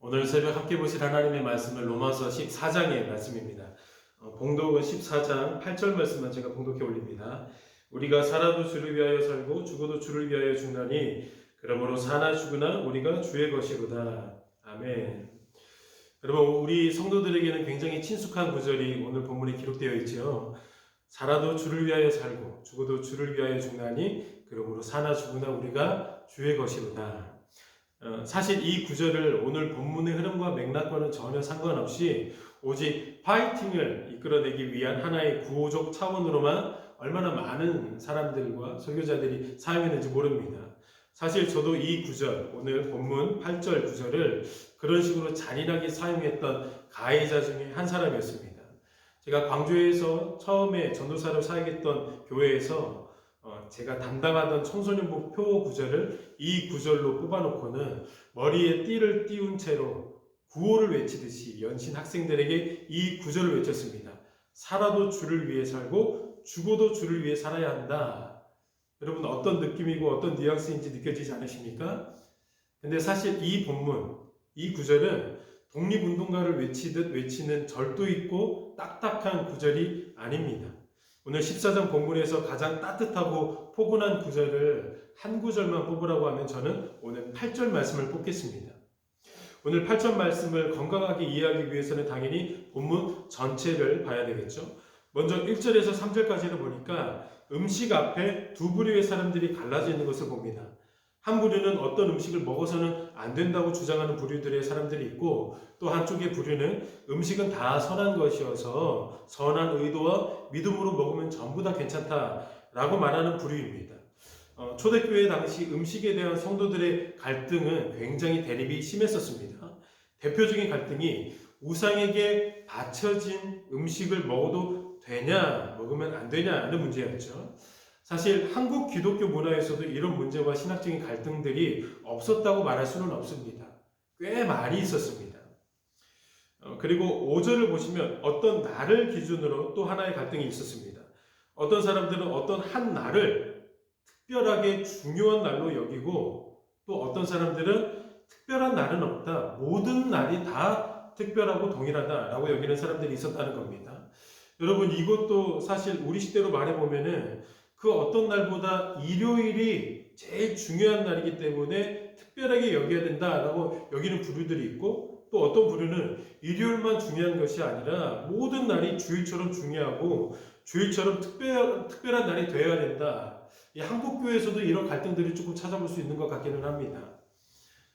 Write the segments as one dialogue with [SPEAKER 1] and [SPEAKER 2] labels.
[SPEAKER 1] 오늘 새벽 함께 보실 하나님의 말씀은 로마서 14장의 말씀입니다. 봉독은 14장 8절 말씀만 제가 봉독해 올립니다. 우리가 살아도 주를 위하여 살고 죽어도 주를 위하여 죽나니 그러므로 사나 죽으나 우리가 주의 것이로다. 아멘. 여러분, 우리 성도들에게는 굉장히 친숙한 구절이 오늘 본문에 기록되어 있죠. 살아도 주를 위하여 살고 죽어도 주를 위하여 죽나니 그러므로 사나 죽으나 우리가 주의 것이로다. 사실 이 구절을 오늘 본문의 흐름과 맥락과는 전혀 상관없이 오직 파이팅을 이끌어내기 위한 하나의 구호적 차원으로만 얼마나 많은 사람들과 설교자들이 사용했는지 모릅니다. 사실 저도 이 구절, 오늘 본문 8절 구절을 그런 식으로 잔인하게 사용했던 가해자 중에 한 사람이었습니다. 제가 광주에서 처음에 전도사로 사역했던 교회에서 제가 담당하던 청소년부 표 구절을 이 구절로 뽑아놓고는 머리에 띠를 띄운 채로 구호를 외치듯이 연신 학생들에게 이 구절을 외쳤습니다. 살아도 주를 위해 살고 죽어도 주를 위해 살아야 한다. 여러분, 어떤 느낌이고 어떤 뉘앙스인지 느껴지지 않으십니까? 근데 사실 이 본문, 이 구절은 독립운동가를 외치듯 외치는 절도 있고 딱딱한 구절이 아닙니다. 오늘 14장 본문에서 가장 따뜻하고 포근한 구절을 한 구절만 뽑으라고 하면 저는 오늘 8절 말씀을 뽑겠습니다. 오늘 8절 말씀을 건강하게 이해하기 위해서는 당연히 본문 전체를 봐야 되겠죠. 먼저 1절에서 3절까지를 보니까 음식 앞에 두 부류의 사람들이 갈라져 있는 것을 봅니다. 한 부류는 어떤 음식을 먹어서는 안 된다고 주장하는 부류들의 사람들이 있고, 또 한쪽의 부류는 음식은 다 선한 것이어서 선한 의도와 믿음으로 먹으면 전부 다 괜찮다라고 말하는 부류입니다. 초대교회 당시 음식에 대한 성도들의 갈등은 굉장히 대립이 심했었습니다. 대표적인 갈등이 우상에게 바쳐진 음식을 먹어도 되냐, 먹으면 안 되냐는 문제였죠. 사실 한국 기독교 문화에서도 이런 문제와 신학적인 갈등들이 없었다고 말할 수는 없습니다. 꽤 많이 있었습니다. 그리고 5절을 보시면 어떤 날을 기준으로 또 하나의 갈등이 있었습니다. 어떤 사람들은 어떤 한 날을 특별하게 중요한 날로 여기고, 또 어떤 사람들은 특별한 날은 없다, 모든 날이 다 특별하고 동일하다라고 여기는 사람들이 있었다는 겁니다. 여러분, 이것도 사실 우리 시대로 말해보면은 그 어떤 날보다 일요일이 제일 중요한 날이기 때문에 특별하게 여겨야 된다라고 여기는 부류들이 있고, 또 어떤 부류는 일요일만 중요한 것이 아니라 모든 날이 주일처럼 중요하고 주일처럼 특별한 날이 되어야 된다. 이 한국교회에서도 이런 갈등들이 조금 찾아볼 수 있는 것 같기는 합니다.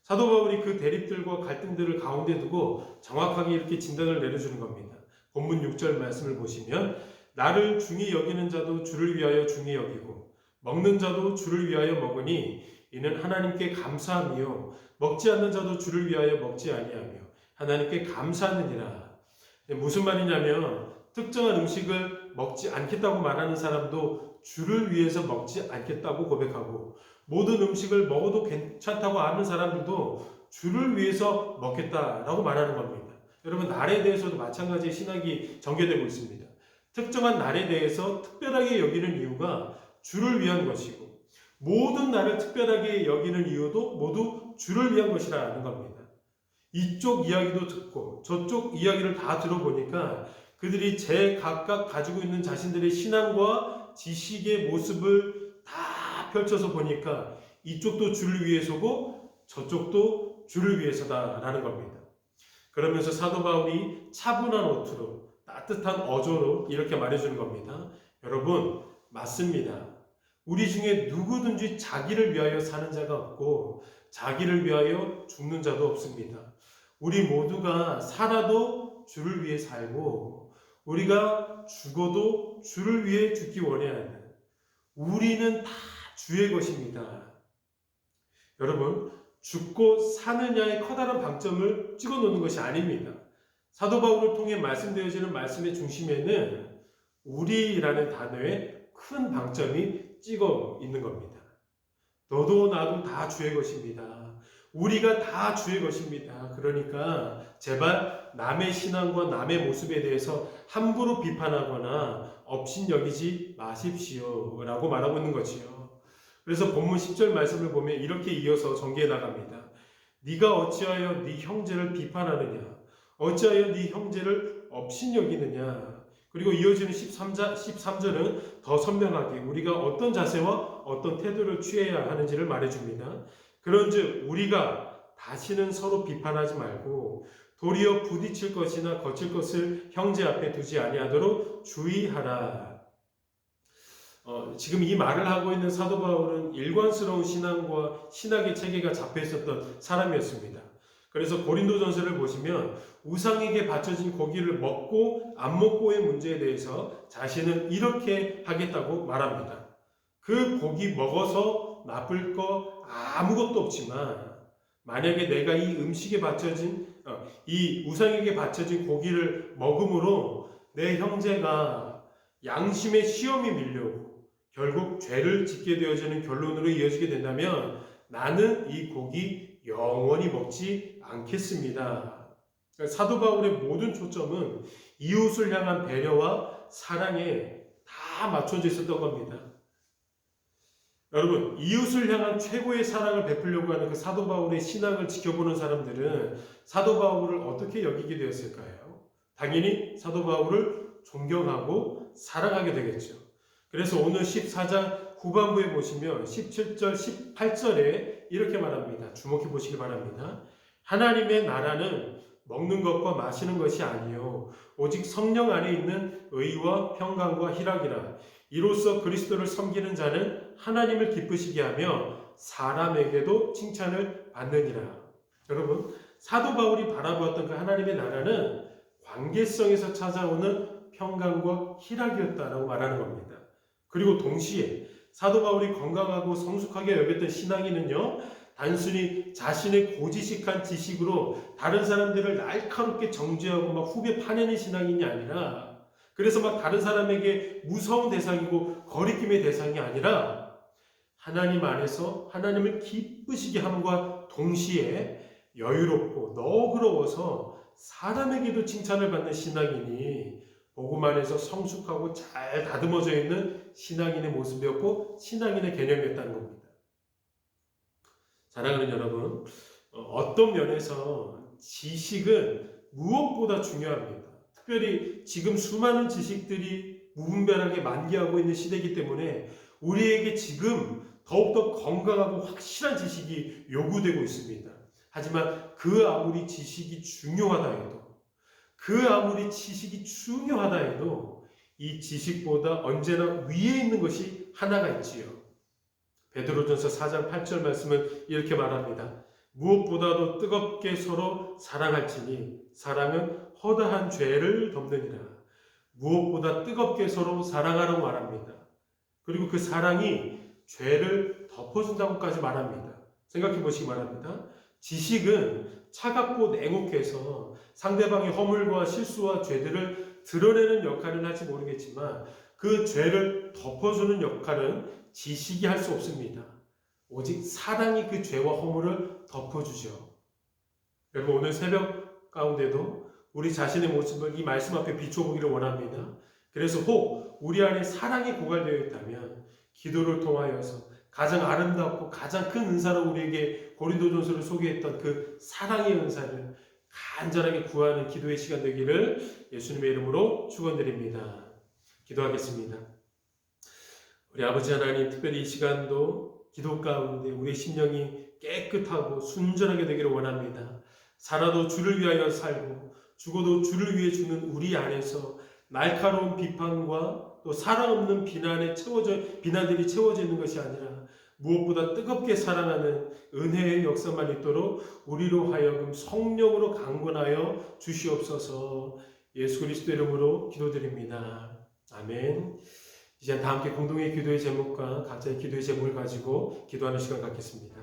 [SPEAKER 1] 사도 바울이 그 대립들과 갈등들을 가운데 두고 정확하게 이렇게 진단을 내려주는 겁니다. 본문 6절 말씀을 보시면 나를 중히 여기는 자도 주를 위하여 중히 여기고 먹는 자도 주를 위하여 먹으니 이는 하나님께 감사함이요 먹지 않는 자도 주를 위하여 먹지 아니하며 하나님께 감사하느니라. 무슨 말이냐면 특정한 음식을 먹지 않겠다고 말하는 사람도 주를 위해서 먹지 않겠다고 고백하고, 모든 음식을 먹어도 괜찮다고 하는 사람들도 주를 위해서 먹겠다라고 말하는 겁니다. 여러분, 날에 대해서도 마찬가지의 신학이 전개되고 있습니다. 특정한 날에 대해서 특별하게 여기는 이유가 주를 위한 것이고, 모든 날을 특별하게 여기는 이유도 모두 주를 위한 것이라는 겁니다. 이쪽 이야기도 듣고 저쪽 이야기를 다 들어보니까 그들이 각각 가지고 있는 자신들의 신앙과 지식의 모습을 다 펼쳐서 보니까 이쪽도 주를 위해서고 저쪽도 주를 위해서다라는 겁니다. 그러면서 사도 바울이 차분한 어투로, 따뜻한 어조로 이렇게 말해주는 겁니다. 여러분, 맞습니다. 우리 중에 누구든지 자기를 위하여 사는 자가 없고 자기를 위하여 죽는 자도 없습니다. 우리 모두가 살아도 주를 위해 살고 우리가 죽어도 주를 위해 죽기 원해야 하는, 우리는 다 주의 것입니다. 여러분, 죽고 사느냐의 커다란 방점을 찍어놓는 것이 아닙니다. 사도 바울을 통해 말씀되어지는 말씀의 중심에는 우리라는 단어에 큰 방점이 찍어 있는 겁니다. 너도 나도 다 주의 것입니다. 우리가 다 주의 것입니다. 그러니까 제발 남의 신앙과 남의 모습에 대해서 함부로 비판하거나 업신여기지 마십시오 라고 말하고 있는 거지요. 그래서 본문 10절 말씀을 보면 이렇게 이어서 전개해 나갑니다. 네가 어찌하여 네 형제를 비판하느냐? 어찌하여 네 형제를 업신여기느냐? 그리고 이어지는 13절은 더 선명하게 우리가 어떤 자세와 어떤 태도를 취해야 하는지를 말해줍니다. 그런즉 우리가 다시는 서로 비판하지 말고 도리어 부딪힐 것이나 거칠 것을 형제 앞에 두지 아니하도록 주의하라. 지금 이 말을 하고 있는 사도 바울은 일관스러운 신앙과 신학의 체계가 잡혀 있었던 사람이었습니다. 그래서 고린도전서를 보시면 우상에게 바쳐진 고기를 먹고 안 먹고의 문제에 대해서 자신은 이렇게 하겠다고 말합니다. 그 고기 먹어서 나쁠 거 아무것도 없지만 만약에 내가 이 음식에 바쳐진 이 우상에게 바쳐진 고기를 먹음으로 내 형제가 양심의 시험이 밀려오고 결국 죄를 짓게 되어지는 결론으로 이어지게 된다면 나는 이 고기 영원히 먹지 않겠습니다. 사도 바울의 모든 초점은 이웃을 향한 배려와 사랑에 다 맞춰져 있었던 겁니다. 여러분, 이웃을 향한 최고의 사랑을 베풀려고 하는 그 사도 바울의 신앙을 지켜보는 사람들은 사도 바울을 어떻게 여기게 되었을까요? 당연히 사도 바울을 존경하고 사랑하게 되겠죠. 그래서 오늘 14장 후반부에 보시면 17절, 18절에 이렇게 말합니다. 주목해 보시기 바랍니다. 하나님의 나라는 먹는 것과 마시는 것이 아니요 오직 성령 안에 있는 의와 평강과 희락이라. 이로써 그리스도를 섬기는 자는 하나님을 기쁘시게 하며 사람에게도 칭찬을 받느니라. 여러분, 사도 바울이 바라보았던 그 하나님의 나라는 관계성에서 찾아오는 평강과 희락이었다라고 말하는 겁니다. 그리고 동시에 사도 바울이 건강하고 성숙하게 여겼던 신앙인은요, 단순히 자신의 고지식한 지식으로 다른 사람들을 날카롭게 정죄하고 막 후배 파내는 신앙인이 아니라, 그래서 막 다른 사람에게 무서운 대상이고 거리낌의 대상이 아니라 하나님 안에서 하나님을 기쁘시게 함과 동시에 여유롭고 너그러워서 사람에게도 칭찬을 받는 신앙인이 복음 안에서 성숙하고 잘 다듬어져 있는 신앙인의 모습이었고 신앙인의 개념이었다는 겁니다. 사랑하는 여러분, 어떤 면에서 지식은 무엇보다 중요합니다. 특별히 지금 수많은 지식들이 무분별하게 만개하고 있는 시대이기 때문에 우리에게 지금 더욱더 건강하고 확실한 지식이 요구되고 있습니다. 하지만 그 아무리 지식이 중요하다 해도 이 지식보다 언제나 위에 있는 것이 하나가 있지요. 베드로전서 4장 8절 말씀은 이렇게 말합니다. 무엇보다도 뜨겁게 서로 사랑할지니 사랑은 허다한 죄를 덮느니라. 무엇보다 뜨겁게 서로 사랑하라고 말합니다. 그리고 그 사랑이 죄를 덮어준다고까지 말합니다. 생각해 보시기 바랍니다. 지식은 차갑고 냉혹해서 상대방의 허물과 실수와 죄들을 드러내는 역할은 할지 모르겠지만 그 죄를 덮어주는 역할은 지식이 할 수 없습니다. 오직 사랑이 그 죄와 허물을 덮어주죠. 여러분, 오늘 새벽 가운데도 우리 자신의 모습을 이 말씀 앞에 비춰보기를 원합니다. 그래서 혹 우리 안에 사랑이 고갈되어 있다면 기도를 통하여서 가장 아름답고 가장 큰 은사로 우리에게 고린도전서를 소개했던 그 사랑의 은사를 간절하게 구하는 기도의 시간 되기를 예수님의 이름으로 축원드립니다. 기도하겠습니다. 우리 아버지 하나님, 특별히 이 시간도 기도 가운데 우리의 심령이 깨끗하고 순전하게 되기를 원합니다. 살아도 주를 위하여 살고 죽어도 주를 위해 죽는 우리 안에서 날카로운 비판과 또 사랑 없는 비난들이 채워져 있는 것이 아니라 무엇보다 뜨겁게 사랑하는 은혜의 역사만 있도록 우리로 하여금 성령으로 강건하여 주시옵소서. 예수 그리스도 이름으로 기도드립니다. 아멘. 이제 다 함께 공동의 기도의 제목과 각자의 기도의 제목을 가지고 기도하는 시간 갖겠습니다.